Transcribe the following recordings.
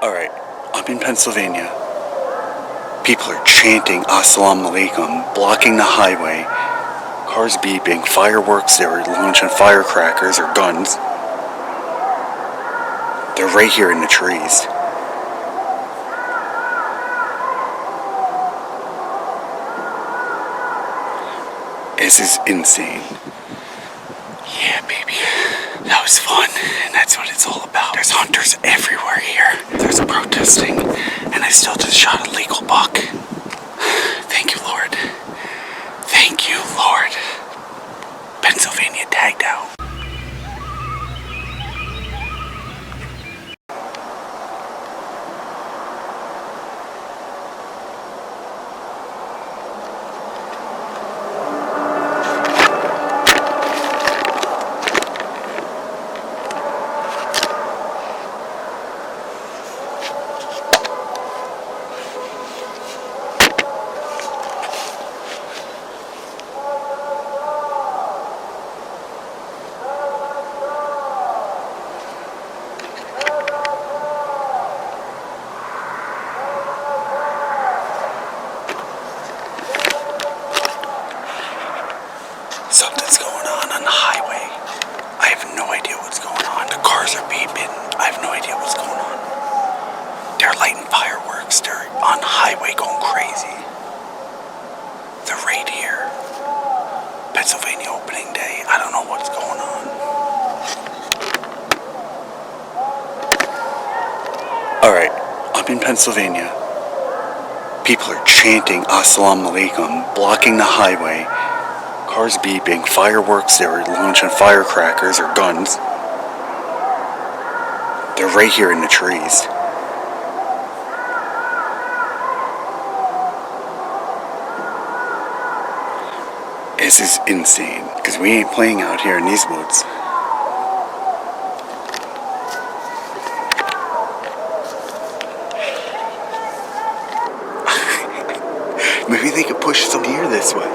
Alright, I'm in Pennsylvania. People are chanting Assalamu Alaikum, blocking the highway, cars beeping, fireworks, they were launching firecrackers or guns. They're right here in the trees. This is insane. Yeah, baby. That was fun, and that's what it's all about. There's hunters everywhere here. There's protesting, and I still just shot a legal buck. Thank you, Lord. Thank you, Lord. Pennsylvania tagged out. Something's going on the highway. I have no idea what's going on. The cars are beeping. I have no idea what's going on. They're lighting fireworks. They're on the highway going crazy. They're right here. Pennsylvania opening day. I don't know what's going on. Alright, I'm in Pennsylvania. People are chanting Assalamu Alaikum, blocking the highway, cars beeping, fireworks, they were launching firecrackers or guns. They're right here in the trees. This is insane, because we ain't playing out here in these woods. Maybe they could push some deer this way.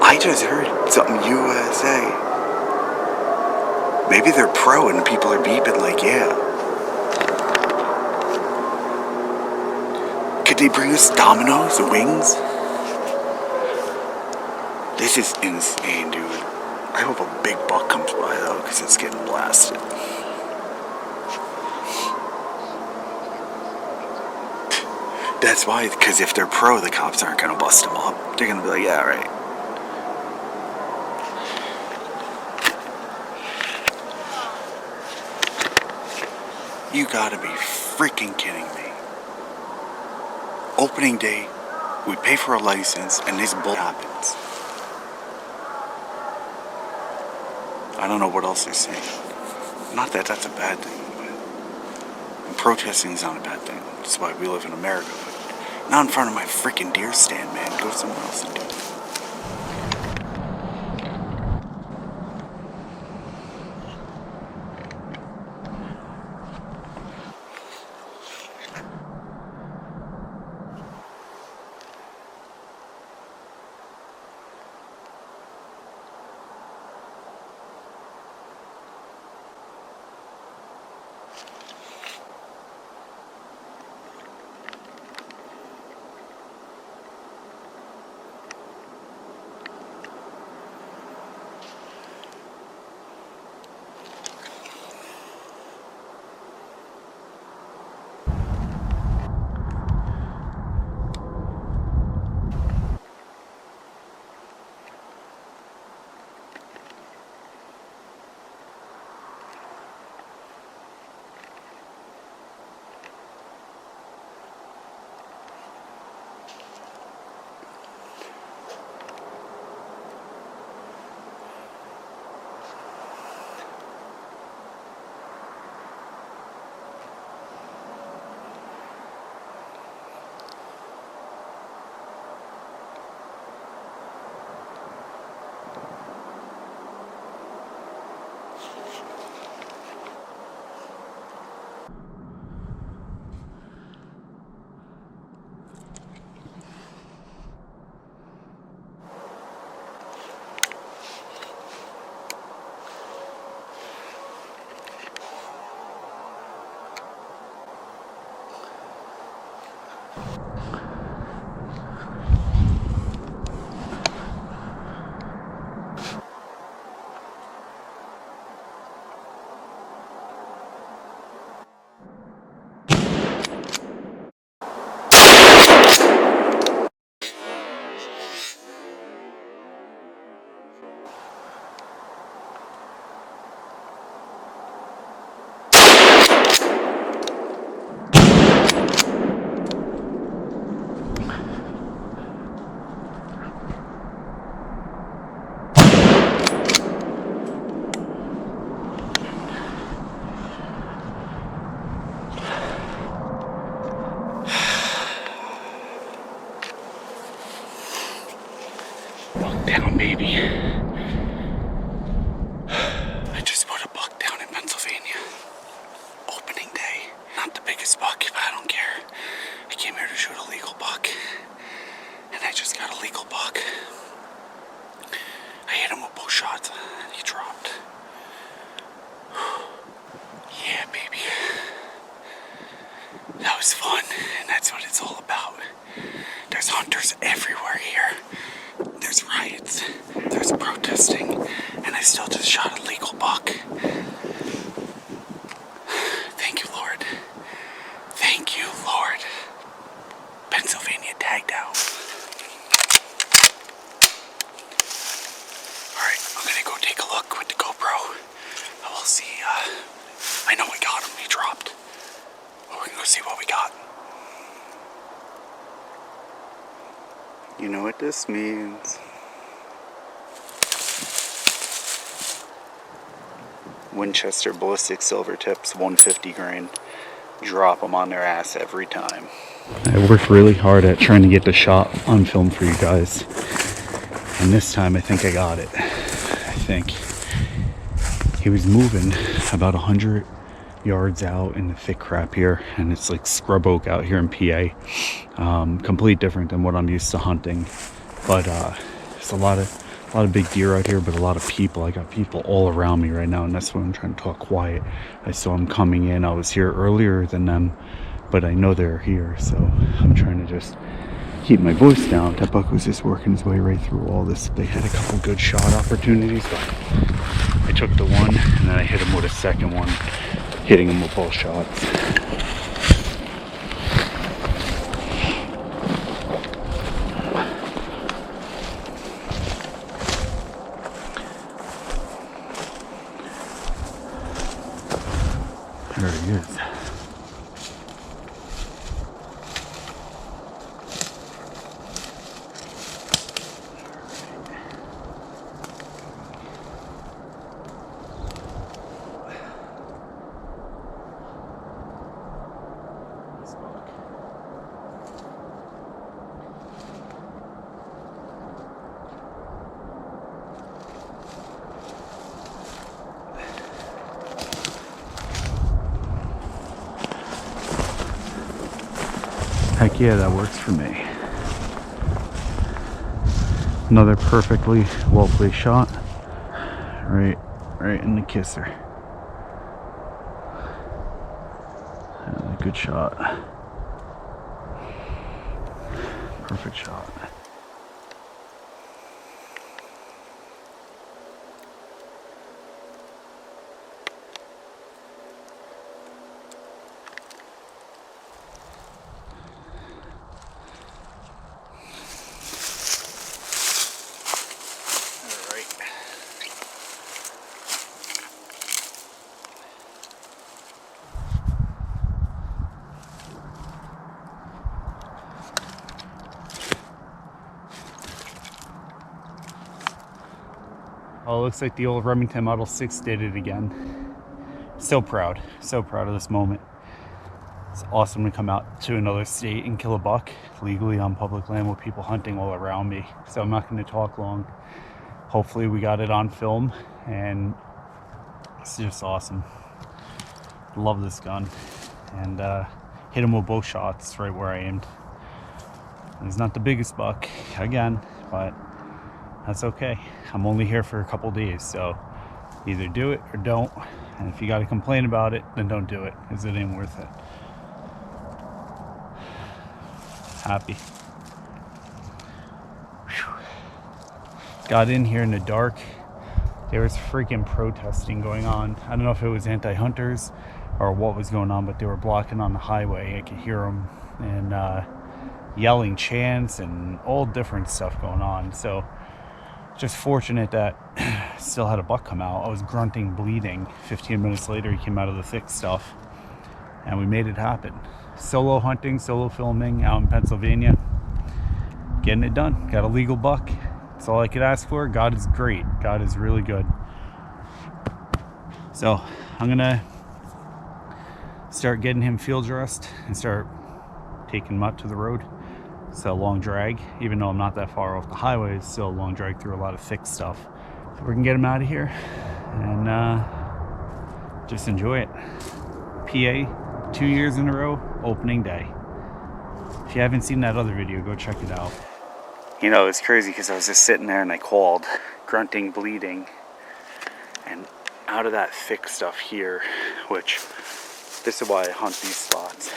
I just heard something USA. Maybe they're pro and people are beeping like, yeah. Could they bring us Domino's and wings? This is insane, dude. I hope a big buck comes by though, because it's getting blasted. That's why, because if they're pro, the cops aren't going to bust them up. They're going to be like, yeah, right. You gotta be freaking kidding me. Opening day, we pay for a license, and this bull happens. I don't know what else they're saying. Not that that's a bad thing, but protesting is not a bad thing. That's why we live in America. But not in front of my freaking deer stand, man. Go somewhere else and do it. Buck down, baby. I just put a buck down in Pennsylvania. Opening day. Not the biggest buck, but I don't care. I came here to shoot a legal buck. And I just got a legal buck. I hit him with both shots. He dropped. Yeah, baby. That was fun, and that's what it's all about. There's hunters everywhere here. There's riots. There's protesting. And I still just shot a legal buck. Thank you, Lord. Thank you, Lord. Pennsylvania tagged out. Alright, I'm gonna go take a look with the GoPro. We'll see, I know we got him, he dropped. But we're gonna go see what we got. You know what this means. Winchester Ballistic Silver Tips, 150 grain. Drop them on their ass every time. I worked really hard at trying to get the shot on film for you guys. And this time I think I got it. I think. He was moving about 100 yards out in the thick crap here, and it's like scrub oak out here in PA. Complete different than what I'm used to hunting, but there's a lot of big deer out here, but a lot of people. I got people all around me right now, and that's why I'm trying to talk quiet. I saw them coming in. I was here earlier than them, but I know they're here, so I'm trying to just keep my voice down. That buck was just working his way right through all this. They had a couple good shot opportunities, but I took the one and then I hit him with a second one, hitting him with both shots. There he is. Heck yeah, that works for me. Another perfectly well-placed shot. Right in the kisser. Good shot. Perfect shot. Oh, it looks like the old Remington Model 6 did it again. So proud of this moment. It's awesome to come out to another state and kill a buck legally on public land with people hunting all around me. So I'm not going to talk long. Hopefully we got it on film, and it's just awesome. Love this gun, and hit him with both shots right where I aimed. He's not the biggest buck again, but that's okay. I'm only here for a couple days, so either do it or don't. And if you got to complain about it, then don't do it, because it ain't worth it. Happy. Whew. Got in here in the dark. There was freaking protesting going on. I don't know if it was anti-hunters or what was going on, but they were blocking on the highway. I could hear them and yelling chants and all different stuff going on. So just fortunate that still had a buck come out. I was grunting, bleeding. 15 minutes later, he came out of the thick stuff, and we made it happen. Solo hunting, solo filming out in Pennsylvania. Getting it done. Got a legal buck. That's all I could ask for. God is great. God is really good. So I'm gonna start getting him field dressed and start taking him out to the road. It's a long drag, even though I'm not that far off the highway. It's still a long drag through a lot of thick stuff. So we can get him out of here and just enjoy it. PA, 2 years in a row, opening day. If you haven't seen that other video, go check it out. You know, it's crazy because I was just sitting there and I called, grunting, bleeding, and out of that thick stuff here, which this is why I hunt these spots.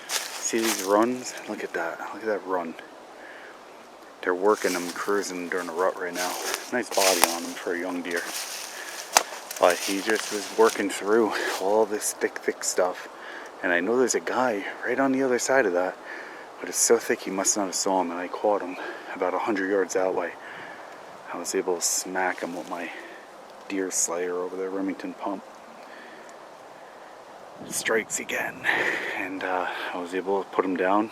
See these runs? Look at that. Look at that run. They're working them, cruising during a rut right now. Nice body on him for a young deer. But he just was working through all this thick stuff. And I know there's a guy right on the other side of that. But it's so thick he must not have saw him. And I caught him about 100 yards that way. I was able to smack him with my deer slayer over there, Remington pump. Strikes again, and I was able to put him down,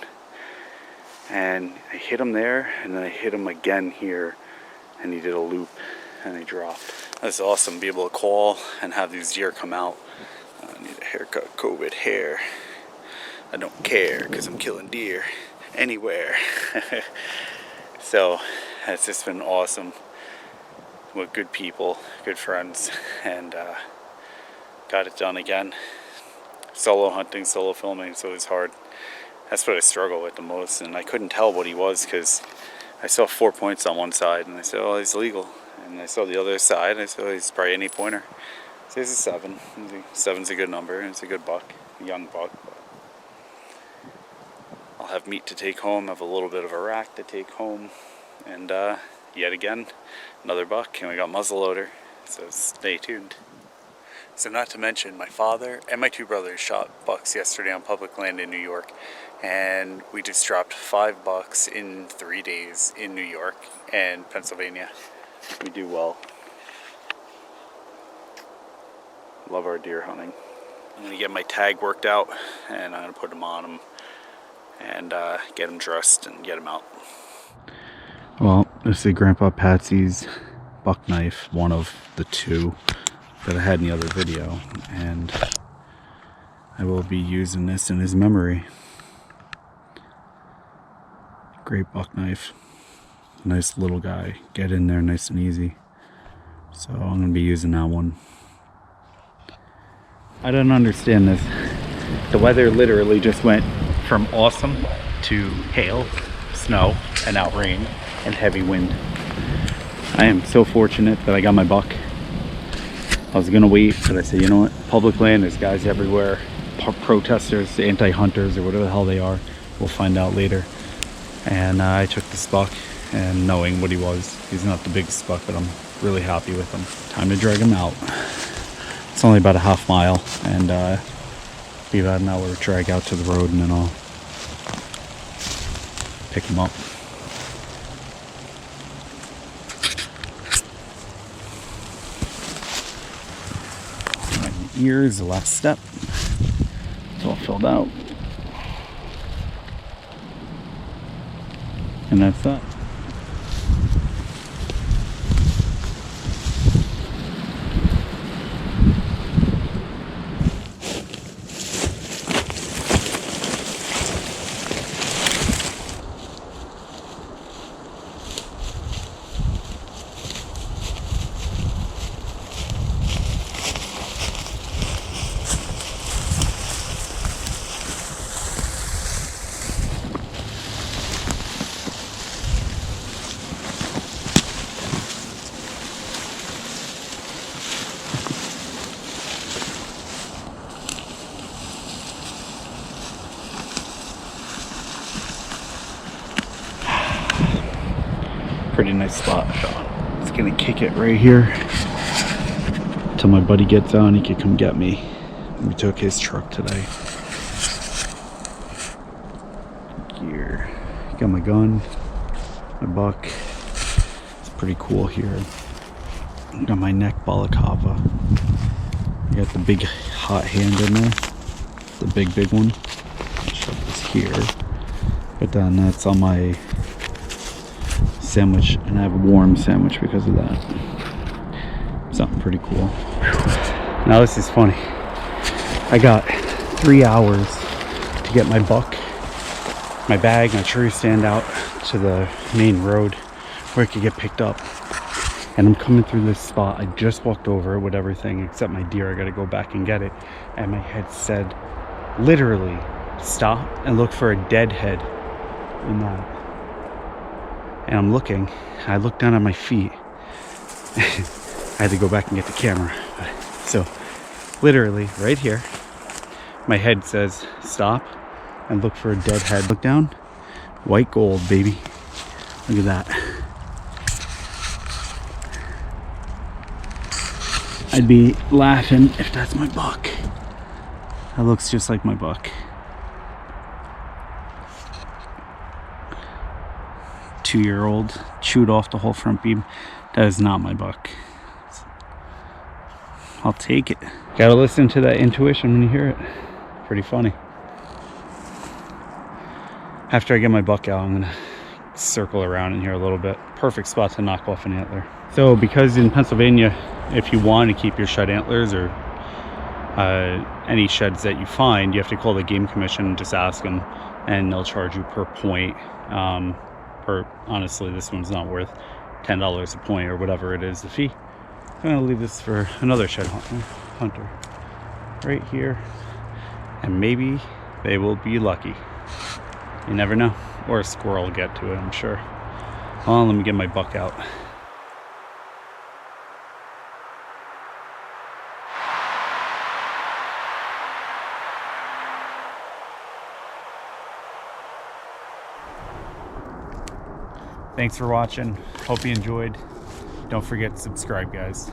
and I hit him there, and then I hit him again here, and he did a loop, and I dropped. That's awesome, be able to call and have these deer come out. I need a haircut, COVID hair. I don't care, because I'm killing deer anywhere. So it's just been awesome with good people, good friends, and got it done again. Solo hunting, solo filming, so it's hard. That's what I struggle with the most, and I couldn't tell what he was because I saw 4 points on one side, and I said, oh, he's legal. And I saw the other side, and I said, oh, he's probably any pointer. So he's a 7. 7's a good number, and it's a good buck, a young buck. But I'll have meat to take home, have a little bit of a rack to take home, and yet again, another buck, and we got muzzleloader, so stay tuned. So not to mention, my father and my 2 brothers shot bucks yesterday on public land in New York, and we just dropped 5 bucks in 3 days in New York and Pennsylvania. We do well. Love our deer hunting. I'm going to get my tag worked out, and I'm going to put them on them and get them dressed and get them out. Well, this is Grandpa Patsy's buck knife, one of the 2 that I had in the other video, and I will be using this in his memory. Great buck knife. Nice little guy. Get in there nice and easy. So I'm going to be using that one. I don't understand this. The weather literally just went from awesome to hail, snow, and now rain and heavy wind. I am so fortunate that I got my buck. I was gonna wait, but I said, you know what? Public land, there's guys everywhere, protesters, anti-hunters, or whatever the hell they are. We'll find out later. And I took this buck, and knowing what he was, he's not the biggest buck, but I'm really happy with him. Time to drag him out. It's only about a half mile, and be about an hour drag out to the road, and then I'll pick him up. Here is the last step. It's all filled out. And that's that. Pretty nice spot. Just gonna kick it right here till my buddy gets out and he can come get me. We took his truck today. Gear. Got my gun, my buck. It's pretty cool here. Got my neck balaclava. I got the big hot hand in there. The big one. I'll shove this here. But then that's on my sandwich, and I have a warm sandwich because of that. Something pretty cool. Now this is funny. I got 3 hours to get my buck, my bag, my tree stand out to the main road where it could get picked up. And I'm coming through this spot. I just walked over it with everything except my deer. I gotta go back and get it. And my head said, literally, stop and look for a dead head in that. And I'm looking. I look down at my feet. I had to go back and get the camera. So, literally, right here, my head says, stop and look for a dead head. Look down. White gold, baby. Look at that. I'd be laughing if that's my buck. That looks just like my buck. 2-year-old chewed off the whole front beam. That is not my buck. I'll take it. Gotta listen to that intuition when you hear it. Pretty funny. After I get my buck out, I'm gonna circle around in here a little bit. Perfect spot to knock off an antler. So because in Pennsylvania, if you want to keep your shed antlers or any sheds that you find, you have to call the game commission and just ask them, and they'll charge you per point. Honestly, this one's not worth $10 a point or whatever it is, the fee. I'm gonna leave this for another shed hunter right here, and maybe they will be lucky. You never know. Or a squirrel will get to it, I'm sure. Well, let me get my buck out. Thanks for watching. Hope you enjoyed. Don't forget to subscribe, guys.